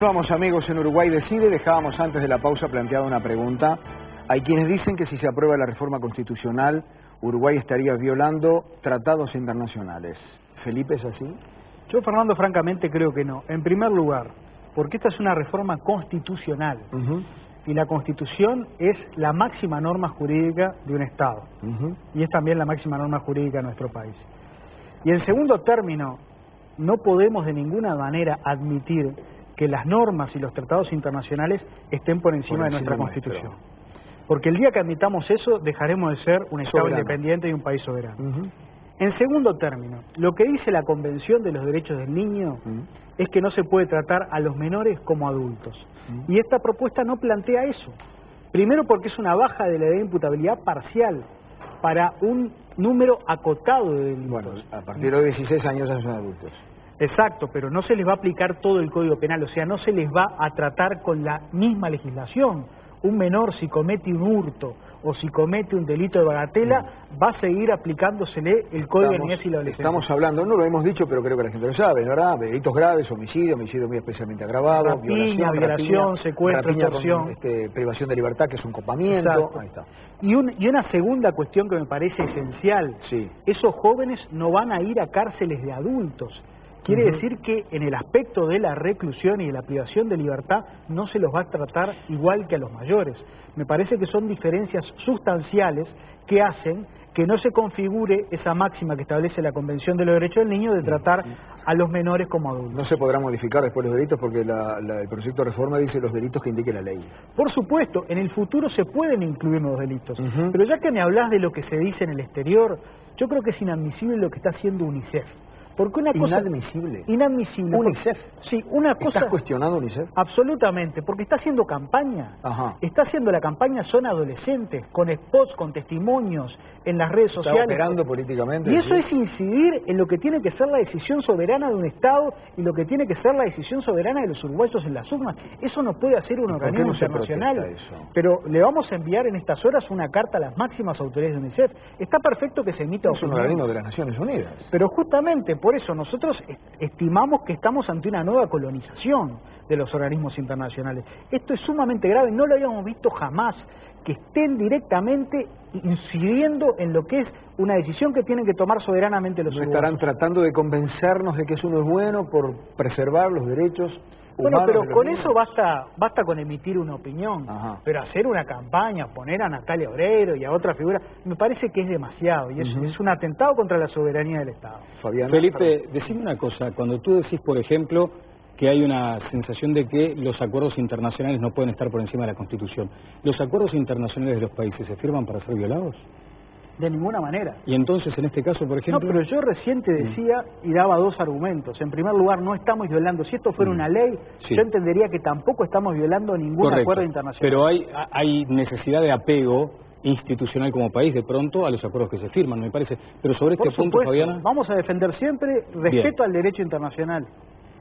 Vamos amigos, en Uruguay Decide, dejábamos antes de la pausa planteada una pregunta. Hay quienes dicen que si se aprueba la reforma constitucional, Uruguay estaría violando tratados internacionales. ¿Felipe, es así? Yo, Fernando, francamente creo que no. En primer lugar, porque esta es una reforma constitucional. Y la Constitución es la máxima norma jurídica de un Estado. Y es también la máxima norma jurídica de nuestro país. Y en segundo término, no podemos de ninguna manera admitir que las normas y los tratados internacionales estén por encima de nuestra Constitución. Porque el día que admitamos eso, dejaremos de ser un Estado independiente y un país soberano. En segundo término, lo que dice la Convención de los Derechos del Niño es que no se puede tratar a los menores como adultos. Y esta propuesta no plantea eso. Primero porque es una baja de la edad de imputabilidad parcial para un número acotado de delitos. Bueno, a partir de los 16 años ya son adultos. Exacto, pero no se les va a aplicar todo el Código Penal, o sea, no se les va a tratar con la misma legislación. Un menor, si comete un hurto o si comete un delito de bagatela, va a seguir aplicándosele el Código de Niñez y la Adolescencia. Estamos hablando, no lo hemos dicho, pero creo que la gente lo sabe, ¿verdad? Delitos graves, homicidio muy especialmente agravado, violación, secuestro, extorsión, privación de libertad, que es un copamiento. Ahí está. Y una segunda cuestión que me parece esencial, esos jóvenes no van a ir a cárceles de adultos. Quiere decir que en el aspecto de la reclusión y de la privación de libertad no se los va a tratar igual que a los mayores. Me parece que son diferencias sustanciales que hacen que no se configure esa máxima que establece la Convención de los Derechos del Niño de tratar a los menores como adultos. No se podrán modificar después los delitos porque el proyecto de reforma dice los delitos que indique la ley. Por supuesto, en el futuro se pueden incluir nuevos delitos. Pero ya que me hablas de lo que se dice en el exterior, yo creo que es inadmisible lo que está haciendo UNICEF. Porque una cosa inadmisible. Inadmisible. UNICEF. Sí, una cosa. ¿Estás cuestionando UNICEF? Absolutamente, porque está haciendo campaña. Está haciendo la campaña, son adolescentes, con spots, con testimonios en las redes sociales. Está operando políticamente. Y eso es incidir en lo que tiene que ser la decisión soberana de un Estado y lo que tiene que ser la decisión soberana de los uruguayos en las urnas. Eso no puede hacer un organismo internacional. Pero le vamos a enviar en estas horas una carta a las máximas autoridades de UNICEF. Está perfecto que se emita opinión. Es un organismo de las Naciones Unidas. Pero justamente por eso nosotros estimamos que estamos ante una nueva colonización de los organismos internacionales. Esto es sumamente grave, no lo habíamos visto jamás, que estén directamente incidiendo en lo que es una decisión que tienen que tomar soberanamente los uruguayos. ¿Estarán tratando de convencernos de que eso no es bueno por preservar los derechos humanos? Bueno, pero con eso basta con emitir una opinión, pero hacer una campaña, poner a Natalia Oreiro y a otra figura, me parece que es demasiado y es un atentado contra la soberanía del Estado. Fabián, Felipe, decime una cosa, cuando tú decís, por ejemplo, que hay una sensación de que los acuerdos internacionales no pueden estar por encima de la Constitución, ¿los acuerdos internacionales de los países se firman para ser violados? De ninguna manera. Y entonces, en este caso, por ejemplo... No, pero yo recién te decía y daba dos argumentos. En primer lugar, no estamos violando. Si esto fuera una ley, yo entendería que tampoco estamos violando ningún acuerdo internacional. Pero hay necesidad de apego institucional como país, de pronto, a los acuerdos que se firman, me parece. Pero sobre este punto, Fabiana... Vamos a defender siempre respeto al derecho internacional.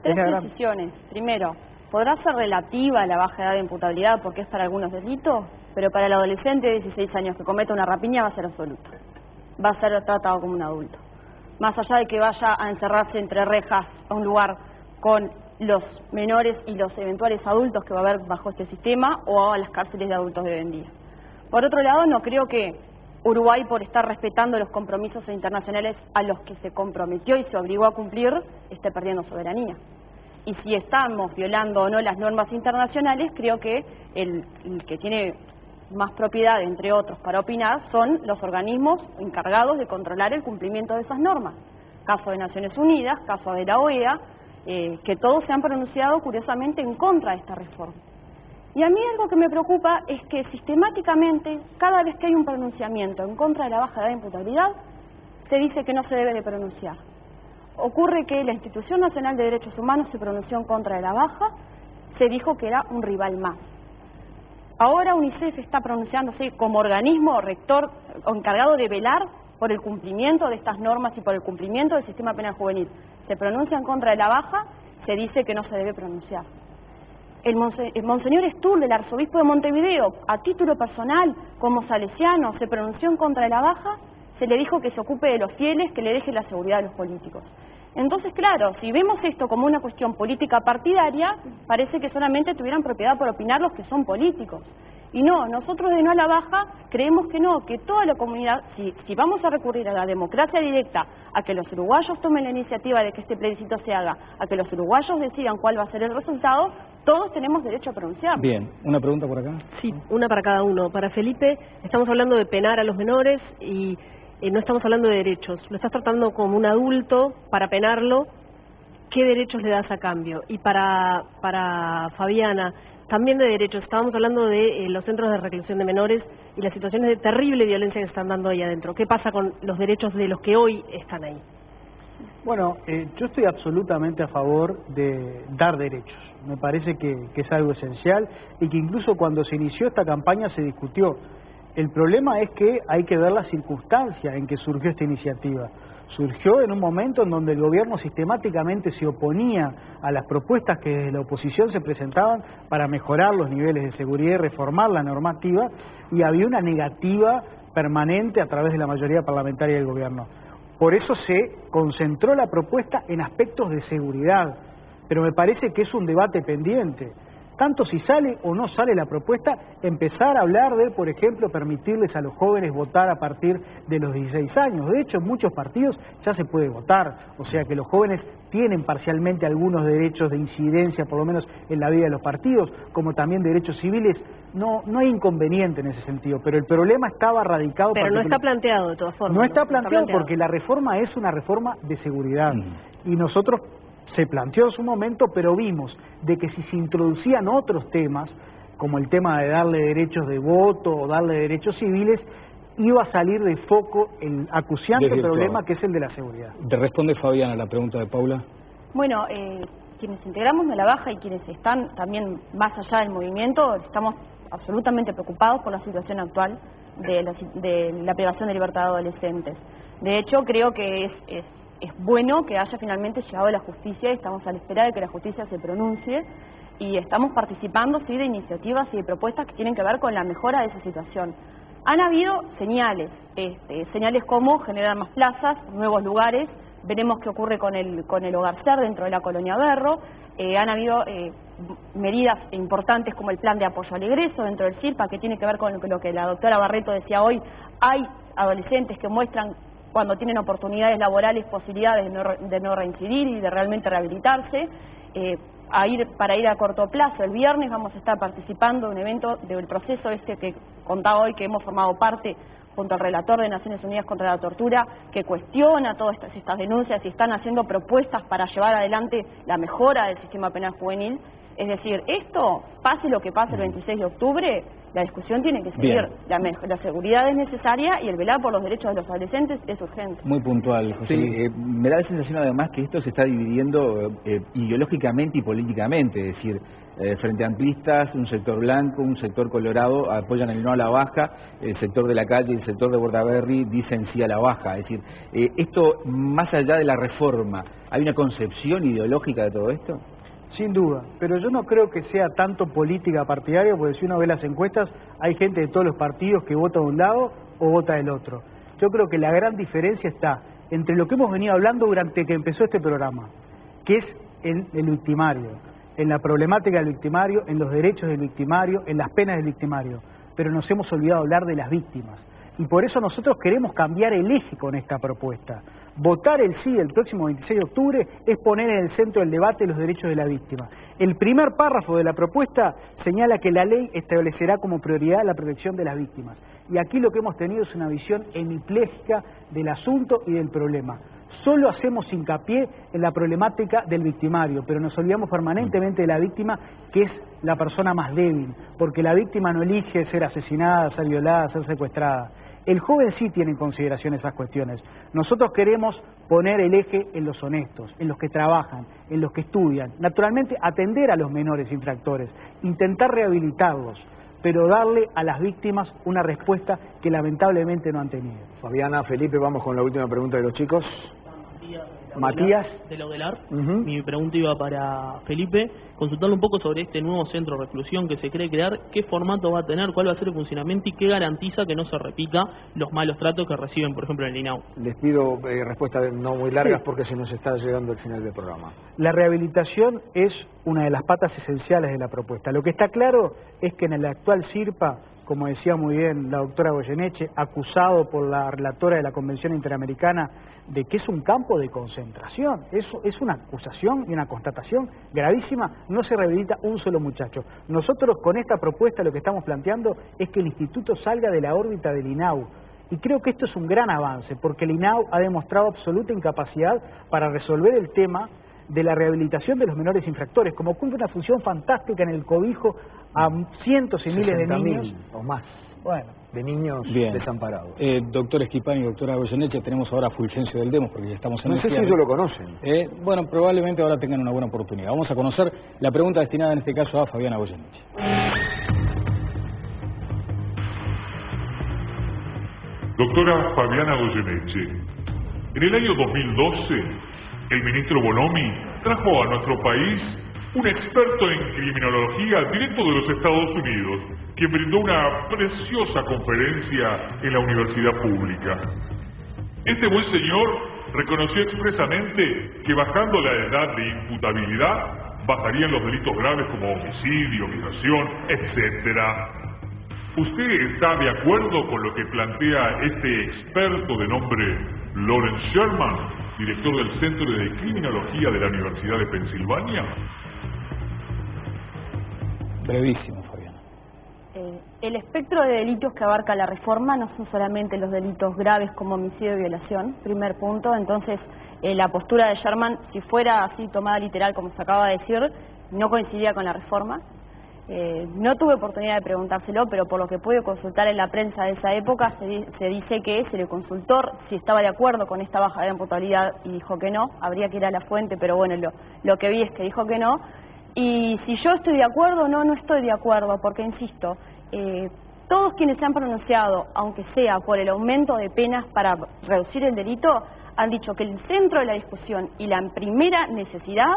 Tres decisiones. Primero, podrá ser relativa la baja edad de imputabilidad porque es para algunos delitos, pero para el adolescente de 16 años que cometa una rapiña va a ser absoluta. Va a ser tratado como un adulto. Más allá de que vaya a encerrarse entre rejas a un lugar con los menores y los eventuales adultos que va a haber bajo este sistema o a las cárceles de adultos de hoy en día. Por otro lado, no creo que Uruguay, por estar respetando los compromisos internacionales a los que se comprometió y se obligó a cumplir, esté perdiendo soberanía. Y si estamos violando o no las normas internacionales, creo que el que tiene más propiedad, entre otros, para opinar, son los organismos encargados de controlar el cumplimiento de esas normas. Caso de Naciones Unidas, caso de la OEA, que todos se han pronunciado curiosamente en contra de esta reforma. Y a mí algo que me preocupa es que sistemáticamente, cada vez que hay un pronunciamiento en contra de la baja edad de imputabilidad, se dice que no se debe de pronunciar. Ocurre que la Institución Nacional de Derechos Humanos se pronunció en contra de la baja, se dijo que era un rival más. Ahora UNICEF está pronunciándose como organismo rector o encargado de velar por el cumplimiento de estas normas y por el cumplimiento del sistema penal juvenil. Se pronuncia en contra de la baja, se dice que no se debe pronunciar. El monseñor Sturl, el arzobispo de Montevideo, a título personal, como salesiano, se pronunció en contra de la baja, se le dijo que se ocupe de los fieles, que le deje la seguridad a los políticos. Entonces, claro, si vemos esto como una cuestión política partidaria, parece que solamente tuvieran propiedad por opinar los que son políticos. Y no, nosotros de No a la Baja creemos que no, que toda la comunidad, si vamos a recurrir a la democracia directa, a que los uruguayos tomen la iniciativa de que este plebiscito se haga, a que los uruguayos decidan cuál va a ser el resultado, todos tenemos derecho a pronunciarnos. Bien, ¿una pregunta por acá? Sí, una para cada uno. Para Felipe, estamos hablando de penar a los menores y no estamos hablando de derechos. Lo estás tratando como un adulto para penarlo. ¿Qué derechos le das a cambio? Y para Fabiana, también de derechos. Estábamos hablando de los centros de reclusión de menores y las situaciones de terrible violencia que se están dando ahí adentro. ¿Qué pasa con los derechos de los que hoy están ahí? Bueno, yo estoy absolutamente a favor de dar derechos. Me parece que es algo esencial y que incluso cuando se inició esta campaña se discutió. El problema es que hay que ver las circunstancias en que surgió esta iniciativa. Surgió en un momento en donde el gobierno sistemáticamente se oponía a las propuestas que desde la oposición se presentaban para mejorar los niveles de seguridad y reformar la normativa, y había una negativa permanente a través de la mayoría parlamentaria del gobierno. Por eso se concentró la propuesta en aspectos de seguridad, pero me parece que es un debate pendiente. Tanto si sale o no sale la propuesta, empezar a hablar de, por ejemplo, permitirles a los jóvenes votar a partir de los 16 años. De hecho, en muchos partidos ya se puede votar, o sea que los jóvenes tienen parcialmente algunos derechos de incidencia, por lo menos en la vida de los partidos, como también derechos civiles. No hay inconveniente en ese sentido, pero el problema estaba radicado... Pero no está planteado de todas formas. No está planteado porque la reforma es una reforma de seguridad, y nosotros... Se planteó en su momento, pero vimos de que si se introducían otros temas, como el tema de darle derechos de voto o darle derechos civiles, iba a salir de foco el acuciante problema que es el de la seguridad. ¿Te responde Fabiana a la pregunta de Paula? Bueno, quienes integramos de la Baja y quienes están también más allá del movimiento, estamos absolutamente preocupados por la situación actual de la privación de libertad de adolescentes. De hecho, creo que es bueno que haya finalmente llegado la justicia y estamos a la espera de que la justicia se pronuncie y estamos participando sí de iniciativas y de propuestas que tienen que ver con la mejora de esa situación. Han habido señales, señales como generar más plazas, nuevos lugares, veremos qué ocurre con el Hogar Ser dentro de la Colonia Berro, han habido medidas importantes como el plan de apoyo al egreso dentro del CIRPA, que tiene que ver con lo que la doctora Barreto decía hoy. Hay adolescentes que muestran cuando tienen oportunidades laborales, posibilidades de no reincidir y de realmente rehabilitarse, para ir a corto plazo. El viernes vamos a estar participando en un evento del proceso que contaba hoy, que hemos formado parte junto al relator de Naciones Unidas contra la Tortura, que cuestiona todas estas denuncias y están haciendo propuestas para llevar adelante la mejora del sistema penal juvenil. Es decir, esto, pase lo que pase el 26 de octubre, la discusión tiene que seguir. La seguridad es necesaria y el velar por los derechos de los adolescentes es urgente. Muy puntual, José. Sí, me da la sensación además que esto se está dividiendo ideológicamente y políticamente, es decir, frente amplistas, un sector blanco, un sector colorado apoyan el no a la baja, el sector de la calle y el sector de Bordaberry dicen sí a la baja. Es decir, esto, más allá de la reforma, ¿hay una concepción ideológica de todo esto? Sin duda, pero yo no creo que sea tanto política partidaria, porque si uno ve las encuestas, hay gente de todos los partidos que vota de un lado o vota del otro. Yo creo que la gran diferencia está entre lo que hemos venido hablando durante que empezó este programa, que es en el victimario, en la problemática del victimario, en los derechos del victimario, en las penas del victimario, pero nos hemos olvidado hablar de las víctimas. Y por eso nosotros queremos cambiar el eje con esta propuesta. Votar el sí el próximo 26 de octubre es poner en el centro del debate los derechos de la víctima. El primer párrafo de la propuesta señala que la ley establecerá como prioridad la protección de las víctimas. Y aquí lo que hemos tenido es una visión hemipléjica del asunto y del problema. Solo hacemos hincapié en la problemática del victimario, pero nos olvidamos permanentemente de la víctima, que es la persona más débil, porque la víctima no elige ser asesinada, ser violada, ser secuestrada. El joven sí tiene en consideración esas cuestiones. Nosotros queremos poner el eje en los honestos, en los que trabajan, en los que estudian. Naturalmente, atender a los menores infractores, intentar rehabilitarlos, pero darle a las víctimas una respuesta que lamentablemente no han tenido. Fabiana, Felipe, vamos con la última pregunta de los chicos. Matías. De la Odelar. Ujú. Mi pregunta iba para Felipe. Consultarle un poco sobre este nuevo centro de reclusión que se cree crear, qué formato va a tener, cuál va a ser el funcionamiento y qué garantiza que no se repita los malos tratos que reciben, por ejemplo, en el INAU. Les pido respuestas no muy largas Sí. porque se nos está llegando el final del programa. La rehabilitación es una de las patas esenciales de la propuesta. Lo que está claro es que en el actual CIRPA, como decía muy bien la doctora Goyeneche, acusado por la relatora de la Convención Interamericana de que es un campo de concentración, eso es una acusación y una constatación gravísima, no se rehabilita un solo muchacho. Nosotros con esta propuesta lo que estamos planteando es que el instituto salga de la órbita del INAU. Y creo que esto es un gran avance, porque el INAU ha demostrado absoluta incapacidad para resolver el tema de la rehabilitación de los menores infractores, como cumple una función fantástica en el cobijo a cientos y miles de 60.000 niños. o más Bueno, de niños Bien. desamparados. Doctor Schipani y doctora Goyeneche, tenemos ahora a Fulgencio del Demos, porque ya estamos en No el sé si cierre. ellos lo conocen. Bueno, probablemente ahora tengan una buena oportunidad. Vamos a conocer la pregunta destinada en este caso a Fabiana Goyeneche. Doctora Fabiana Goyeneche, en el año 2012, el ministro Bonomi trajo a nuestro país un experto en criminología directo de los Estados Unidos, quien brindó una preciosa conferencia en la universidad pública. Este buen señor reconoció expresamente que bajando la edad de imputabilidad bajarían los delitos graves como homicidio, violación, etcétera. ¿Usted está de acuerdo con lo que plantea este experto de nombre Lawrence Sherman, director del Centro de Criminología de la Universidad de Pensilvania? Brevísimo, Fabiana. El espectro de delitos que abarca la reforma no son solamente los delitos graves como homicidio y violación, primer punto. Entonces, la postura de Sherman, si fuera así tomada literal como se acaba de decir, no coincidía con la reforma. No tuve oportunidad de preguntárselo, pero por lo que pude consultar en la prensa de esa época, se dice que se le consultó si estaba de acuerdo con esta baja de imputabilidad y dijo que no. Habría que ir a la fuente, pero bueno, lo que vi es que dijo que no. Y si yo estoy de acuerdo, no estoy de acuerdo, porque insisto, todos quienes se han pronunciado, aunque sea por el aumento de penas para reducir el delito, han dicho que el centro de la discusión y la primera necesidad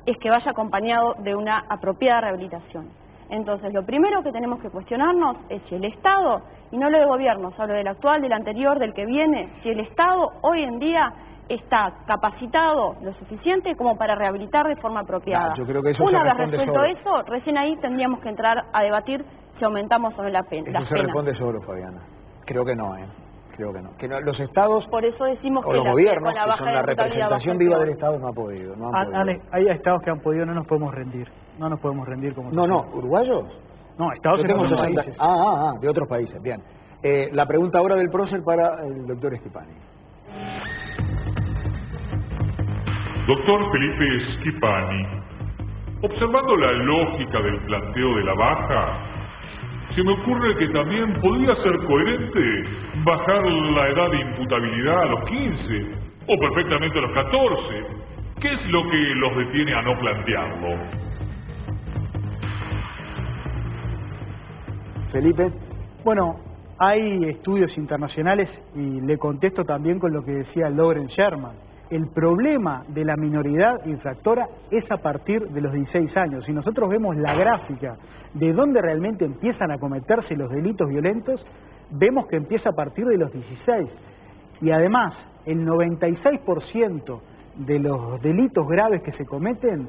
es que vaya acompañado de una apropiada rehabilitación. Entonces, lo primero que tenemos que cuestionarnos es si el Estado, y no lo de gobiernos, hablo del actual, del anterior, del que viene, si el Estado hoy en día está capacitado lo suficiente como para rehabilitar de forma apropiada. Yo creo que eso Una se vez responde resuelto solo. eso, recién ahí tendríamos que entrar a debatir si aumentamos o no la pena. Eso se responde solo, Fabiana. Creo que no, Creo que no. Que no, los estados Por eso decimos o que los la, gobiernos, con la que baja son de la imputabilidad representación baja viva el del Estado, no han podido. No han podido. Ale, hay estados que han podido, no nos podemos rendir. No nos podemos rendir como No, sociedad. ¿uruguayos? No, estados Yo en tengo otros 60. países. De otros países, bien. La pregunta ahora del prócer para el doctor Schipani. Doctor Felipe Schipani, observando la lógica del planteo de la baja, se me ocurre que también podría ser coherente bajar la edad de imputabilidad a los 15 o perfectamente a los 14. ¿Qué es lo que los detiene a no plantearlo? Felipe. Bueno, hay estudios internacionales y le contesto también con lo que decía Lawrence Sherman. El problema de la minoridad infractora es a partir de los 16 años. Si nosotros vemos la gráfica de dónde realmente empiezan a cometerse los delitos violentos, vemos que empieza a partir de los 16. Y además, el 96% de los delitos graves que se cometen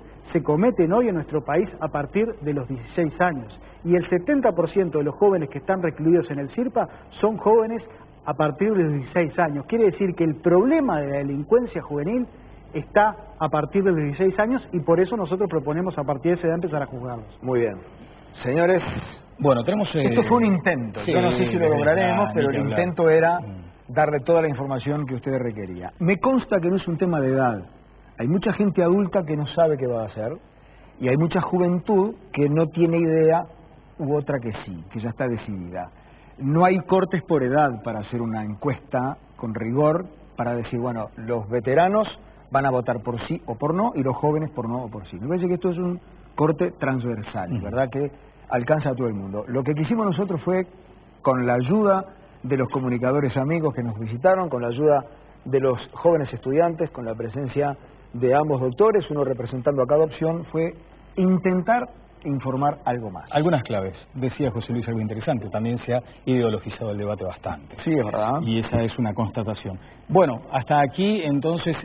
hoy en nuestro país a partir de los 16 años. Y el 70% de los jóvenes que están recluidos en el CIRPA son jóvenes a partir de los 16 años. Quiere decir que el problema de la delincuencia juvenil está a partir de los 16 años y por eso nosotros proponemos a partir de esa edad empezar a juzgarlos. Muy bien. Señores, Bueno, tenemos... esto fue un intento. sí, Yo no sé si lo lograremos, ni pero que el hablar. intento era darle toda la información que usted requería. Me consta que no es un tema de edad. Hay mucha gente adulta que no sabe qué va a hacer y hay mucha juventud que no tiene idea u otra que sí, que ya está decidida. No hay cortes por edad para hacer una encuesta con rigor para decir, bueno, los veteranos van a votar por sí o por no y los jóvenes por no o por sí. Me parece que esto es un corte transversal, ¿verdad? Que alcanza a todo el mundo. Lo que quisimos nosotros fue, con la ayuda de los comunicadores amigos que nos visitaron, con la ayuda de los jóvenes estudiantes, con la presencia de ambos doctores, uno representando a cada opción, fue intentar informar algo más. Algunas claves. Decía José Luis algo interesante, también se ha ideologizado el debate bastante. Sí, es verdad. Y esa es una constatación. Bueno, hasta aquí entonces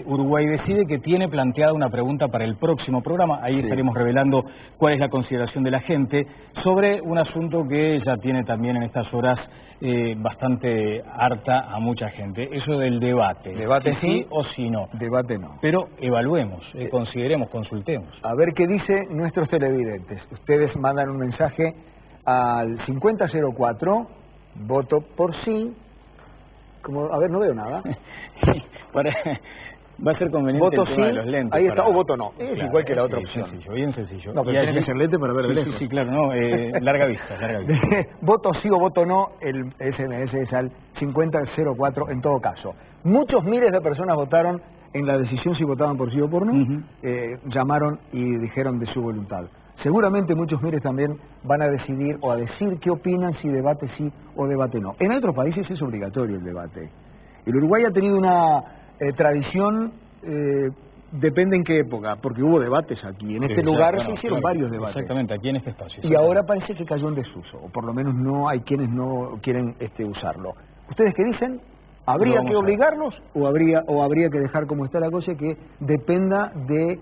Uruguay Decide, que tiene planteada una pregunta para el próximo programa. Ahí estaremos revelando cuál es la consideración de la gente sobre un asunto que ya tiene también en estas horas bastante harta a mucha gente. Eso del debate. Debate sí o sí no. Debate no. Pero evaluemos, consideremos, consultemos. A ver qué dicen nuestros televidentes. Ustedes mandan un mensaje al 5004, voto por sí. Como, a ver, no veo nada. Va a ser conveniente voto el tema sí, de los lentes. ahí está, o voto no. Claro, es igual que la otra opción. Sencillo, bien sencillo. No, pero tiene que ser lente para ver de lejos. Sí, claro, no, larga vista, larga vista. Voto sí o voto no, el SMS es al 5004 en todo caso. Muchos miles de personas votaron en la decisión si votaban por sí o por no, llamaron y dijeron de su voluntad. Seguramente muchos miles también van a decidir o a decir qué opinan, si debate sí o debate no. En otros países es obligatorio el debate. El Uruguay ha tenido una tradición, depende en qué época, porque hubo debates aquí. En este lugar se hicieron varios debates. Exactamente, aquí en este espacio. Y ahora parece que cayó en desuso, o por lo menos no hay quienes no quieren usarlo. ¿Ustedes qué dicen? ¿Habría que obligarlos o habría que dejar como está la cosa y que dependa de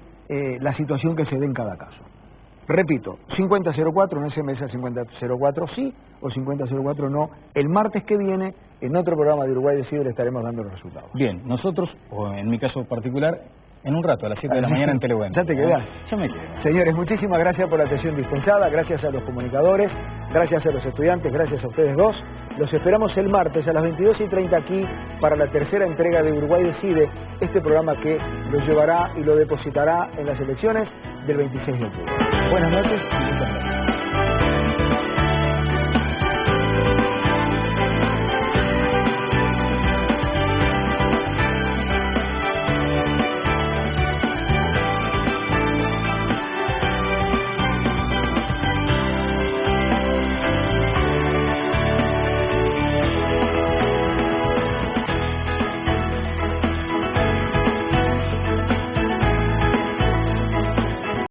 la situación que se dé en cada caso? Repito, 5004, un SMS al 5004 sí o 5004 no. El martes que viene, en otro programa de Uruguay Decide, le estaremos dando los resultados. Bien, nosotros, o en mi caso particular, en un rato, a las 7 de la mañana en Telebueno. ¿Ya te quedás? Ya me quedo. Señores, muchísimas gracias por la atención dispensada, gracias a los comunicadores, gracias a los estudiantes, gracias a ustedes dos. Los esperamos el martes a las 22:30 aquí para la tercera entrega de Uruguay Decide, este programa que lo llevará y lo depositará en las elecciones del 26 de octubre. Buenas noches.